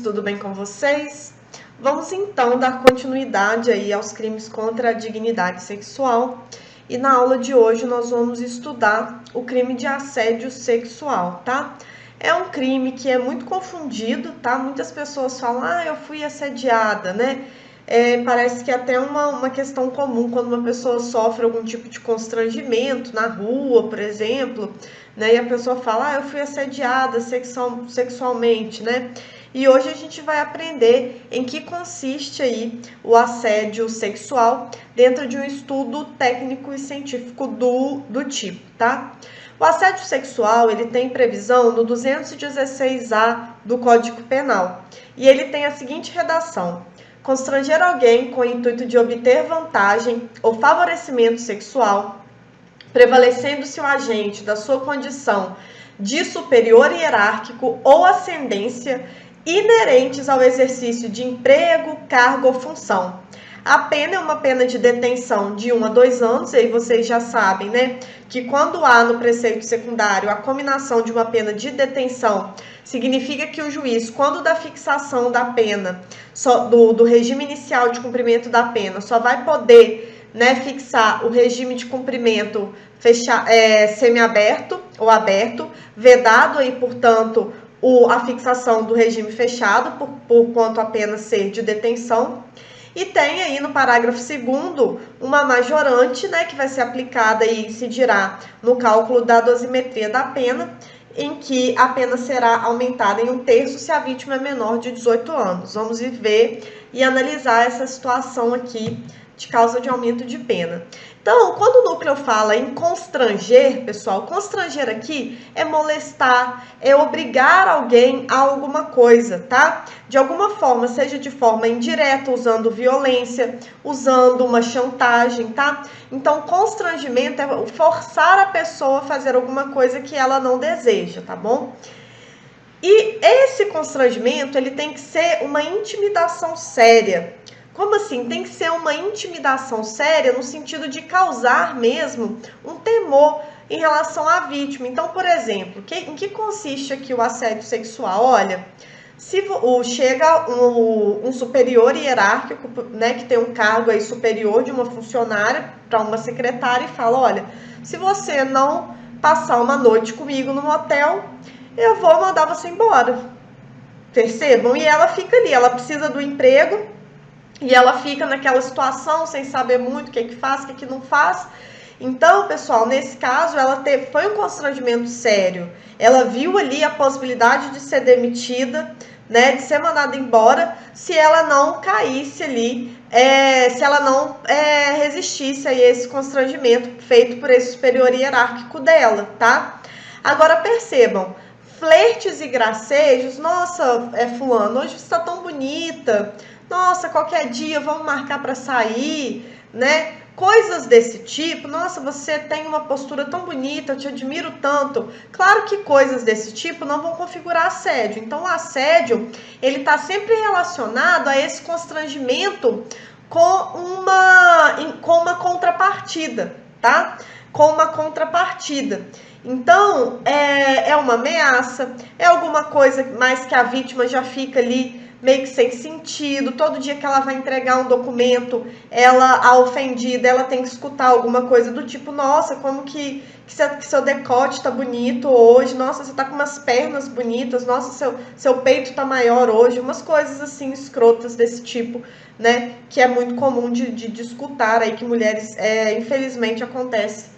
tudo bem com vocês? Vamos então dar continuidade aí aos crimes contra a dignidade sexual. E na aula de hoje nós vamos estudar o crime de assédio sexual, tá? É um crime que é muito confundido, tá? Muitas pessoas falam, eu fui assediada, né? Parece que é até uma questão comum quando uma pessoa sofre algum tipo de constrangimento na rua, por exemplo, né? E a pessoa fala, eu fui assediada sexualmente, né? E hoje a gente vai aprender em que consiste aí o assédio sexual dentro de um estudo técnico e científico do tipo, tá? O assédio sexual, ele tem previsão no 216A do Código Penal. E ele tem a seguinte redação: constranger alguém com o intuito de obter vantagem ou favorecimento sexual, prevalecendo-se o agente da sua condição de superior hierárquico ou ascendência inerentes ao exercício de emprego, cargo ou função. A pena é uma pena de detenção de 1 a 2 anos, e aí vocês já sabem, né, que quando há no preceito secundário a cominação de uma pena de detenção, significa que o juiz, quando da fixação da pena, do regime inicial de cumprimento da pena, só vai poder, né, fixar o regime de cumprimento semiaberto ou aberto, vedado aí, portanto, a fixação do regime fechado, por quanto a pena ser de detenção. E tem aí no parágrafo 2º uma majorante, né, que vai ser aplicada e incidirá no cálculo da dosimetria da pena, em que a pena será aumentada em 1/3 se a vítima é menor de 18 anos. Vamos ver e analisar essa situação aqui de causa de aumento de pena. Então, quando o núcleo fala em constranger, pessoal, constranger aqui é molestar, é obrigar alguém a alguma coisa, tá? De alguma forma, seja de forma indireta, usando violência, usando uma chantagem, tá? Então, constrangimento é forçar a pessoa a fazer alguma coisa que ela não deseja, tá bom? E esse constrangimento, ele tem que ser uma intimidação séria. Como assim? Tem que ser uma intimidação séria no sentido de causar mesmo um temor em relação à vítima. Então, por exemplo, em que consiste aqui o assédio sexual? Olha, se chega um superior hierárquico, né, que tem um cargo aí superior de uma funcionária para uma secretária e fala, olha, se você não passar uma noite comigo no motel, eu vou mandar você embora. Percebam? E ela fica ali, ela precisa do emprego, e ela fica naquela situação sem saber muito o que faz, o que não faz. Então, pessoal, nesse caso, foi um constrangimento sério. Ela viu ali a possibilidade de ser demitida, né, de ser mandada embora, se ela não caísse ali, se ela não resistisse a esse constrangimento feito por esse superior hierárquico dela, tá? Agora, percebam, flertes e gracejos, nossa, fulano, hoje você está tão bonita, nossa, qualquer dia vamos marcar para sair, né? Coisas desse tipo, nossa, você tem uma postura tão bonita, eu te admiro tanto. Claro que coisas desse tipo não vão configurar assédio. Então, o assédio, ele está sempre relacionado a esse constrangimento com uma contrapartida, tá? Com uma contrapartida. Então, é uma ameaça, é alguma coisa mais que a vítima já fica ali meio que sem sentido. Todo dia que ela vai entregar um documento, a ofendida, ela tem que escutar alguma coisa do tipo, nossa, como que seu decote tá bonito hoje, nossa, você tá com umas pernas bonitas, nossa, seu peito tá maior hoje, umas coisas assim escrotas desse tipo, né, que é muito comum de escutar aí, que mulheres, infelizmente, acontece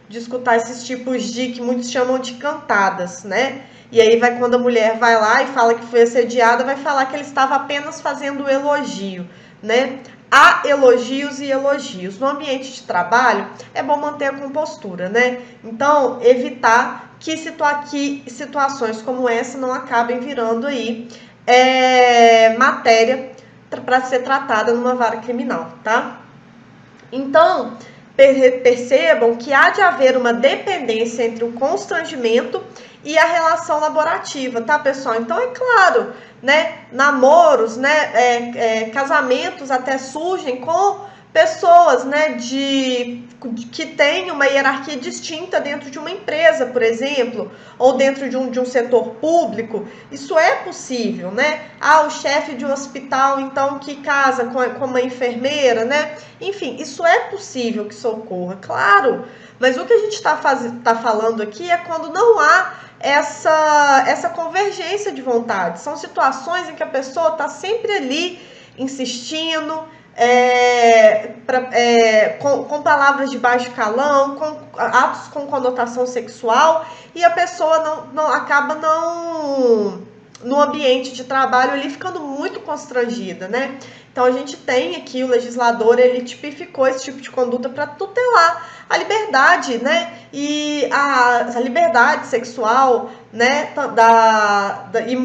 de escutar esses tipos que muitos chamam de cantadas, né? E aí quando a mulher vai lá e fala que foi assediada, vai falar que ele estava apenas fazendo elogio, né? Há elogios e elogios. No ambiente de trabalho, é bom manter a compostura, né? Então, evitar que situações como essa não acabem virando aí matéria para ser tratada numa vara criminal, tá? Então, percebam que há de haver uma dependência entre o constrangimento e a relação laborativa, tá, pessoal? Então, é claro, né, namoros, né, casamentos até surgem pessoas, né, que têm uma hierarquia distinta dentro de uma empresa, por exemplo, ou dentro de um setor público. Isso é possível, né? O chefe de um hospital, então, que casa com uma enfermeira, né? Enfim, isso é possível que isso ocorra, claro. Mas o que a gente tá falando aqui é quando não há essa convergência de vontade. São situações em que a pessoa está sempre ali insistindo, com palavras de baixo calão, com atos com conotação sexual, e a pessoa acaba no ambiente de trabalho ali ficando muito constrangida, né? Então a gente tem aqui, o legislador, ele tipificou esse tipo de conduta para tutelar a liberdade, né? E a liberdade sexual, né?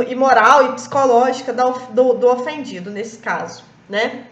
E moral e psicológica do ofendido, nesse caso, né?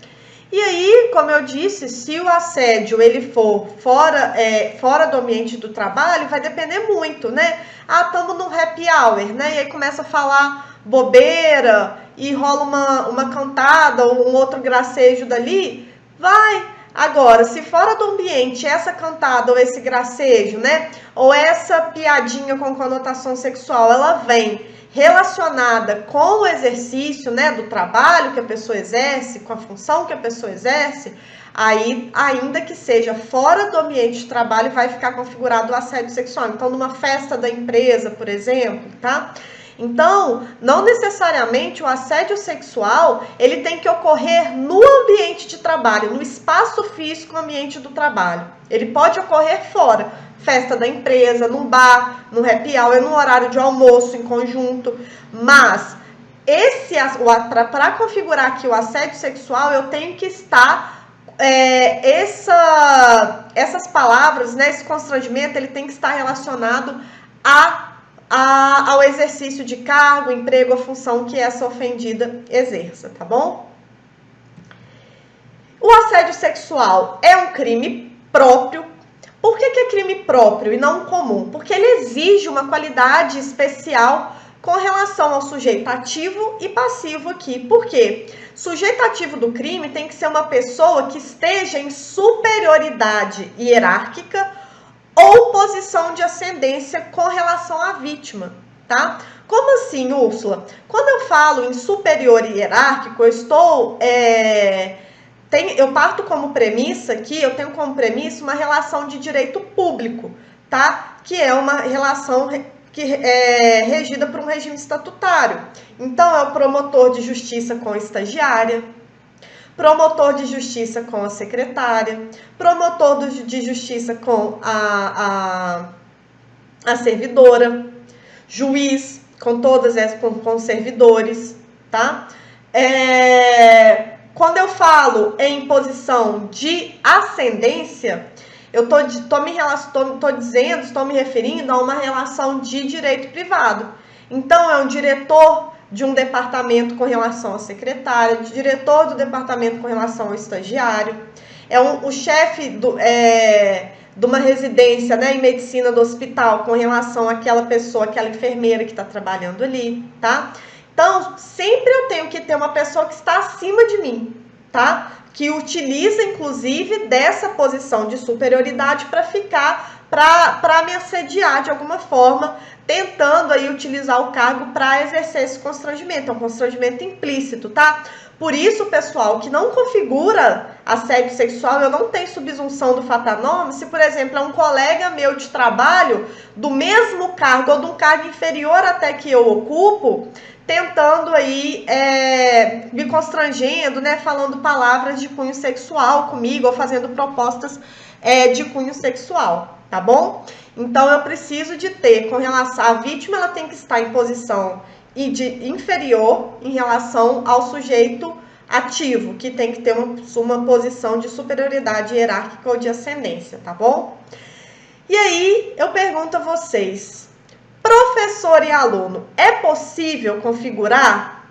E aí, como eu disse, se o assédio ele for fora do ambiente do trabalho, vai depender muito, né? Estamos num happy hour, né? E aí começa a falar bobeira e rola uma cantada ou um outro gracejo dali, vai. Agora, se fora do ambiente essa cantada ou esse gracejo, né? Ou essa piadinha com conotação sexual, ela vem relacionada com o exercício, né, do trabalho que a pessoa exerce, com a função que a pessoa exerce, aí, ainda que seja fora do ambiente de trabalho, vai ficar configurado o assédio sexual. Então, numa festa da empresa, por exemplo, tá? Então, não necessariamente o assédio sexual, ele tem que ocorrer no ambiente de trabalho, no espaço físico no ambiente do trabalho. Ele pode ocorrer fora, festa da empresa, num bar, no happy hour, no horário de almoço em conjunto, mas para configurar aqui o assédio sexual, eu tenho que estar essas palavras, né, esse constrangimento, ele tem que estar relacionado ao exercício de cargo, emprego ou função que essa ofendida exerça, tá bom? O assédio sexual é um crime próprio. Por que é crime próprio e não comum? Porque ele exige uma qualidade especial com relação ao sujeito ativo e passivo aqui. Por quê? Sujeito ativo do crime tem que ser uma pessoa que esteja em superioridade hierárquica ou posição de ascendência com relação à vítima, tá? Como assim, Úrsula? Quando eu falo em superior hierárquico, eu parto como premissa aqui, eu tenho como premissa uma relação de direito público, tá? Que é uma relação que é regida por um regime estatutário. Então, é o promotor de justiça com a estagiária, promotor de justiça com a secretária, promotor de justiça com a servidora, juiz com todas essas, com os servidores, tá? Quando eu falo em posição de ascendência, eu estou me referindo a uma relação de direito privado. Então, é um diretor de um departamento com relação à secretária, de diretor do departamento com relação ao estagiário, o chefe de uma residência, né, em medicina do hospital com relação àquela pessoa, aquela enfermeira que está trabalhando ali, tá? Então, sempre eu tenho que ter uma pessoa que está acima de mim, tá? Que utiliza, inclusive, dessa posição de superioridade para me assediar de alguma forma, tentando aí utilizar o cargo para exercer esse constrangimento. É um constrangimento implícito, tá? Por isso, pessoal, que não configura assédio sexual, eu não tenho subsunção do fatanome, se, por exemplo, é um colega meu de trabalho do mesmo cargo ou de um cargo inferior até que eu ocupo, tentando aí, me constrangendo, né, falando palavras de cunho sexual comigo ou fazendo propostas de cunho sexual, tá bom? Então, eu preciso de ter, com relação à vítima, ela tem que estar em posição inferior em relação ao sujeito ativo, que tem que ter uma posição de superioridade hierárquica ou de ascendência, tá bom? E aí, eu pergunto a vocês, professor e aluno, é possível configurar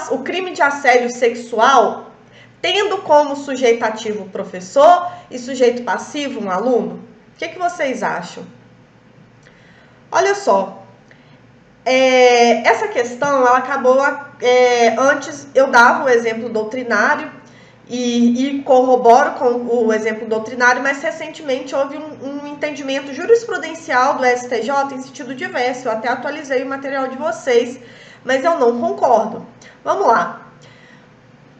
o crime de assédio sexual tendo como sujeito ativo o professor e sujeito passivo um aluno? O que vocês acham? Olha só, essa questão, ela acabou, antes eu dava o exemplo doutrinário e corroboro com o exemplo doutrinário, mas recentemente houve um entendimento jurisprudencial do STJ em sentido diverso. Eu até atualizei o material de vocês, mas eu não concordo. Vamos lá.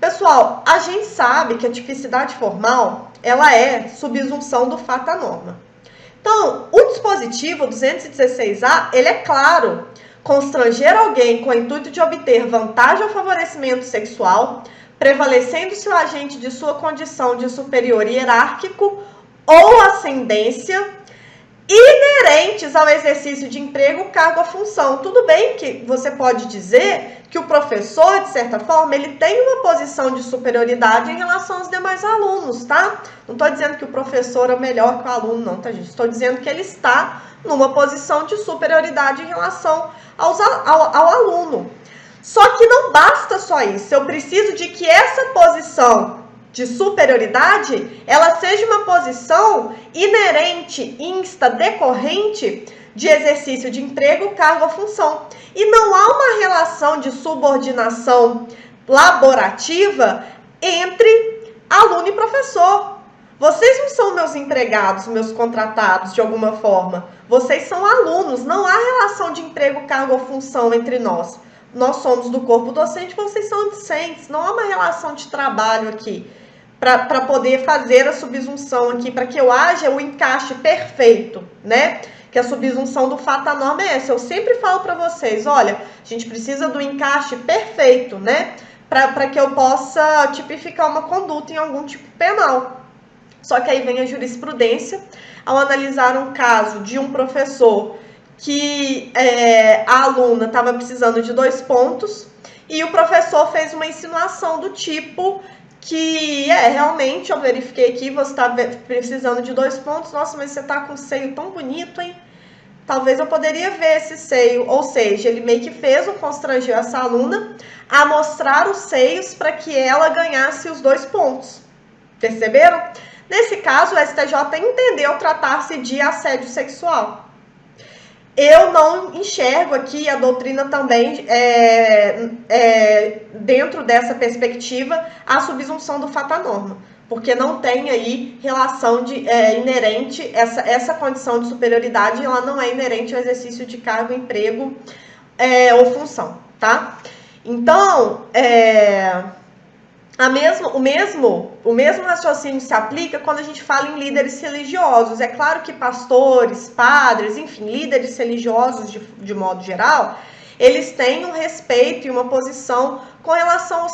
Pessoal, a gente sabe que a tipicidade formal, ela é subsunção do fato à norma. Então, o dispositivo 216A, ele é claro: constranger alguém com o intuito de obter vantagem ou favorecimento sexual, prevalecendo seu agente de sua condição de superior hierárquico ou ascendência, inerentes ao exercício de emprego, cargo ou função. Tudo bem que você pode dizer que o professor, de certa forma, ele tem uma posição de superioridade em relação aos demais alunos, tá? Não estou dizendo que o professor é melhor que o aluno, não, tá, gente? Estou dizendo que ele está numa posição de superioridade em relação ao aluno. Só que não basta só isso. Eu preciso de que essa posição de superioridade, ela seja uma posição inerente, insta, decorrente de exercício de emprego, cargo ou função. E não há uma relação de subordinação laborativa entre aluno e professor. Vocês não são meus empregados, meus contratados de alguma forma. Vocês são alunos, não há relação de emprego, cargo ou função entre nós. Nós somos do corpo docente, vocês são discentes. Não há uma relação de trabalho aqui para poder fazer a subsunção aqui, para que eu haja o encaixe perfeito, né? Que a subsunção do fato à norma é essa. Eu sempre falo para vocês, olha, a gente precisa do encaixe perfeito, né? Para que eu possa tipificar uma conduta em algum tipo penal. Só que aí vem a jurisprudência, ao analisar um caso de um professor que a aluna estava precisando de 2 pontos e o professor fez uma insinuação do tipo que realmente, eu verifiquei aqui, você está precisando de 2 pontos, nossa, mas você está com um seio tão bonito, hein? Talvez eu poderia ver esse seio, ou seja, ele meio que constrangeu essa aluna a mostrar os seios para que ela ganhasse os 2 pontos, perceberam? Nesse caso, o STJ entendeu tratar-se de assédio sexual. Eu não enxergo aqui a doutrina também, dentro dessa perspectiva, a subsunção do fato à norma, porque não tem aí relação inerente, essa condição de superioridade, ela não é inerente ao exercício de cargo, emprego ou função, tá? Então, o mesmo raciocínio se aplica quando a gente fala em líderes religiosos. É claro que pastores, padres, enfim, líderes religiosos de modo geral, eles têm um respeito e uma posição com relação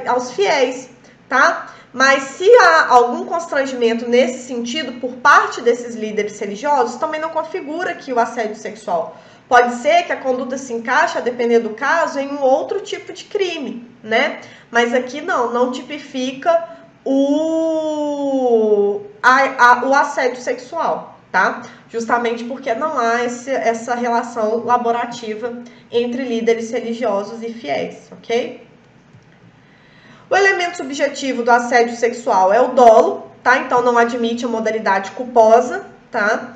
aos fiéis, tá? Mas se há algum constrangimento nesse sentido por parte desses líderes religiosos, também não configura aqui o assédio sexual. Pode ser que a conduta se encaixe, a depender do caso, em um outro tipo de crime, né? Mas aqui não tipifica o assédio sexual, tá? Justamente porque não há essa relação laborativa entre líderes religiosos e fiéis, ok? O elemento subjetivo do assédio sexual é o dolo, tá? Então não admite a modalidade culposa, tá?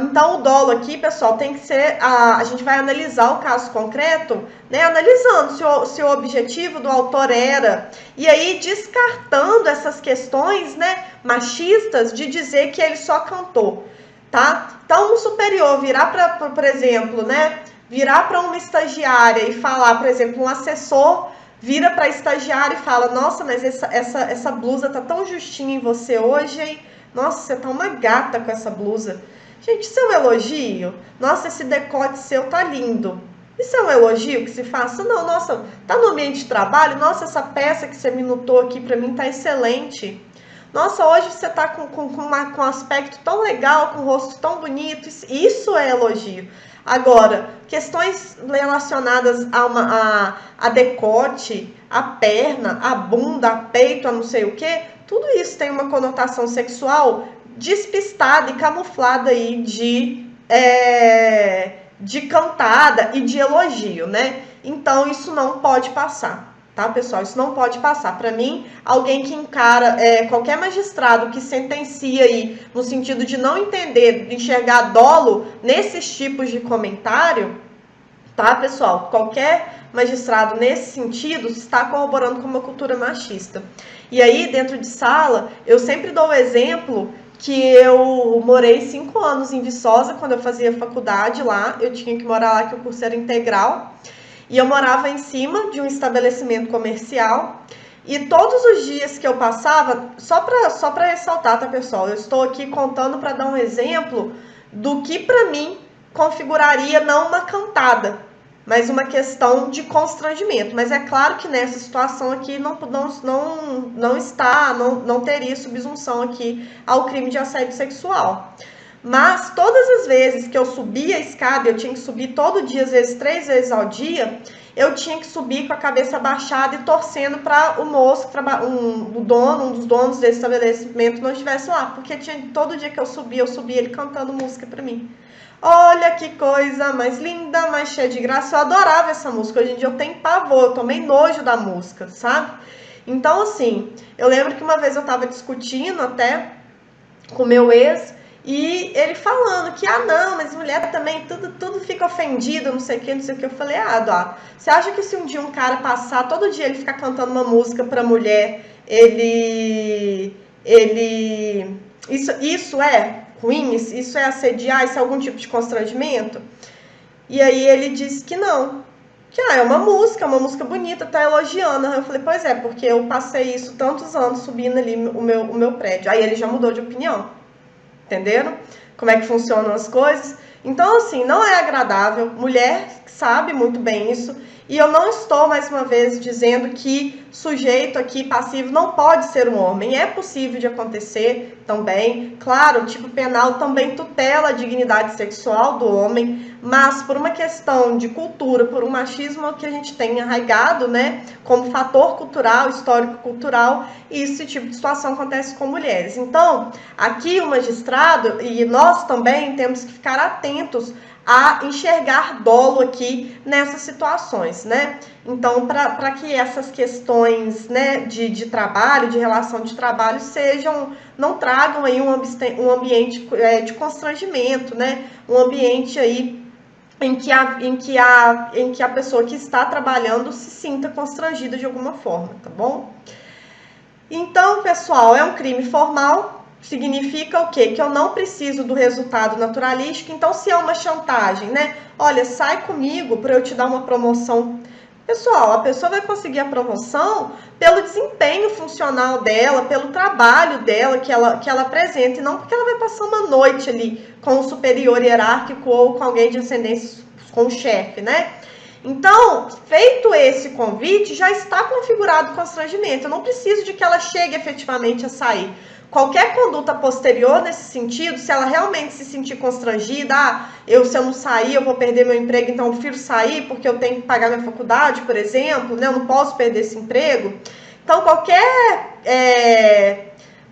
Então o dolo aqui, pessoal, tem que ser, a gente vai analisar o caso concreto, né, analisando se o objetivo do autor era, e aí descartando essas questões, né, machistas de dizer que ele só cantou, tá? Então um superior virar para, por exemplo, né, virar para uma estagiária e falar, por exemplo, um assessor vira para a estagiária e fala, nossa, mas essa blusa tá tão justinha em você hoje, hein? Nossa, você tá uma gata com essa blusa. Gente, isso é um elogio? Nossa, esse decote seu tá lindo. Isso é um elogio que se faça? Não, nossa, tá no ambiente de trabalho? Nossa, essa peça que você me notou aqui pra mim tá excelente. Nossa, hoje você tá com um aspecto tão legal, com um rosto tão bonito. Isso é elogio. Agora, questões relacionadas a decote, a perna, a bunda, a peito, a não sei o quê, tudo isso tem uma conotação sexual despistada e camuflada aí de cantada e de elogio, né? Então, isso não pode passar, tá, pessoal? Isso não pode passar. Para mim, alguém que encara, qualquer magistrado que sentencia aí, no sentido de não entender, de enxergar dolo nesses tipos de comentário, tá, pessoal? Qualquer magistrado nesse sentido está corroborando com uma cultura machista. E aí, dentro de sala, eu sempre dou o exemplo que eu morei 5 anos em Viçosa, quando eu fazia faculdade lá, eu tinha que morar lá, que o curso era integral, e eu morava em cima de um estabelecimento comercial, e todos os dias que eu passava, só para ressaltar, tá, pessoal? Eu estou aqui contando para dar um exemplo do que para mim configuraria não uma cantada, mas uma questão de constrangimento. Mas é claro que nessa situação aqui não teria subsunção aqui ao crime de assédio sexual. Mas todas as vezes que eu subia a escada, eu tinha que subir todo dia, às vezes 3 vezes ao dia, eu tinha que subir com a cabeça baixada e torcendo para o moço, um dos donos desse estabelecimento não estivesse lá, porque todo dia que eu subia ele cantando música para mim. Olha que coisa mais linda, mais cheia de graça. Eu adorava essa música. Hoje em dia eu tenho pavor, eu tomei nojo da música, sabe? Então, assim, eu lembro que uma vez eu tava discutindo até com meu ex, e ele falando que, não, mas mulher também, tudo fica ofendido, não sei o que. Eu falei, Dó, você acha que se um dia um cara passar, todo dia ele ficar cantando uma música pra mulher, isso é ruim? Isso é assediar? Isso é algum tipo de constrangimento? E aí ele disse que não. Que é uma música bonita, tá elogiando. Eu falei, pois é, porque eu passei isso tantos anos subindo ali o meu prédio. Aí ele já mudou de opinião. Entenderam? Como é que funcionam as coisas? Então, assim, não é agradável. Mulher sabe muito bem isso. E eu não estou, mais uma vez, dizendo que sujeito aqui passivo não pode ser um homem. É possível de acontecer também. Claro, o tipo penal também tutela a dignidade sexual do homem, mas por uma questão de cultura, por um machismo que a gente tem arraigado, né, como fator cultural, histórico-cultural, esse tipo de situação acontece com mulheres. Então, aqui o magistrado e nós também temos que ficar atentos a enxergar dolo aqui nessas situações, né? Então, para que essas questões, né, de trabalho, de relação de trabalho, não tragam aí um ambiente de constrangimento, né? Um ambiente aí em que a pessoa que está trabalhando se sinta constrangida de alguma forma, tá bom? Então, pessoal, é um crime formal. Significa o quê? Que eu não preciso do resultado naturalístico. Então, se é uma chantagem, né? Olha, sai comigo para eu te dar uma promoção. Pessoal, a pessoa vai conseguir a promoção pelo desempenho funcional dela, pelo trabalho dela que ela apresenta, e não porque ela vai passar uma noite ali com o superior hierárquico ou com alguém de ascendência, com o chefe, né? Então, feito esse convite, já está configurado o constrangimento. Eu não preciso de que ela chegue efetivamente a sair. Qualquer conduta posterior nesse sentido, se ela realmente se sentir constrangida, se eu não sair, eu vou perder meu emprego, então eu prefiro sair porque eu tenho que pagar minha faculdade, por exemplo, né? Eu não posso perder esse emprego. Então,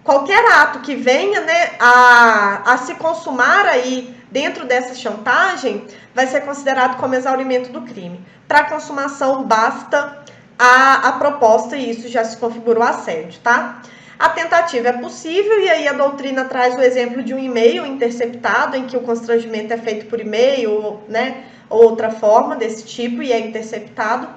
qualquer ato que venha, né, a se consumar aí dentro dessa chantagem vai ser considerado como exaurimento do crime. Para consumação, basta a proposta e isso já se configura o assédio, tá? A tentativa é possível e aí a doutrina traz o exemplo de um e-mail interceptado em que o constrangimento é feito por e-mail, né, ou outra forma desse tipo e é interceptado.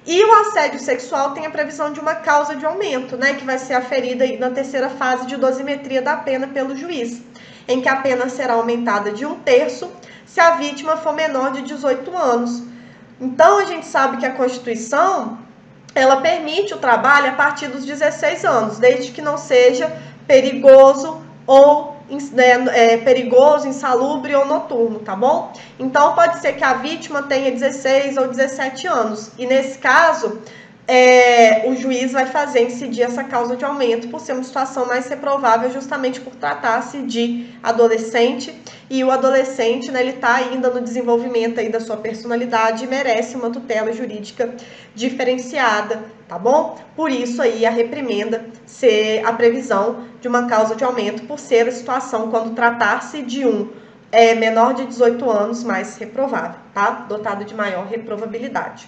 E o assédio sexual tem a previsão de uma causa de aumento, né, que vai ser aferida na terceira fase de dosimetria da pena pelo juiz, em que a pena será aumentada de 1/3 se a vítima for menor de 18 anos. Então, a gente sabe que a Constituição, ela permite o trabalho a partir dos 16 anos, desde que não seja perigoso ou perigoso, insalubre ou noturno, tá bom? Então, pode ser que a vítima tenha 16 ou 17 anos. E, nesse caso, o juiz vai fazer incidir essa causa de aumento por ser uma situação mais reprovável, justamente por tratar-se de adolescente, e o adolescente, né, ele está ainda no desenvolvimento aí da sua personalidade e merece uma tutela jurídica diferenciada, tá bom? Por isso aí a reprimenda ser a previsão de uma causa de aumento por ser a situação quando tratar-se de menor de 18 anos mais reprovável, tá? Dotado de maior reprovabilidade.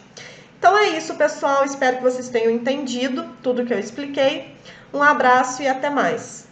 Então é isso, pessoal. Espero que vocês tenham entendido tudo que eu expliquei. Um abraço e até mais.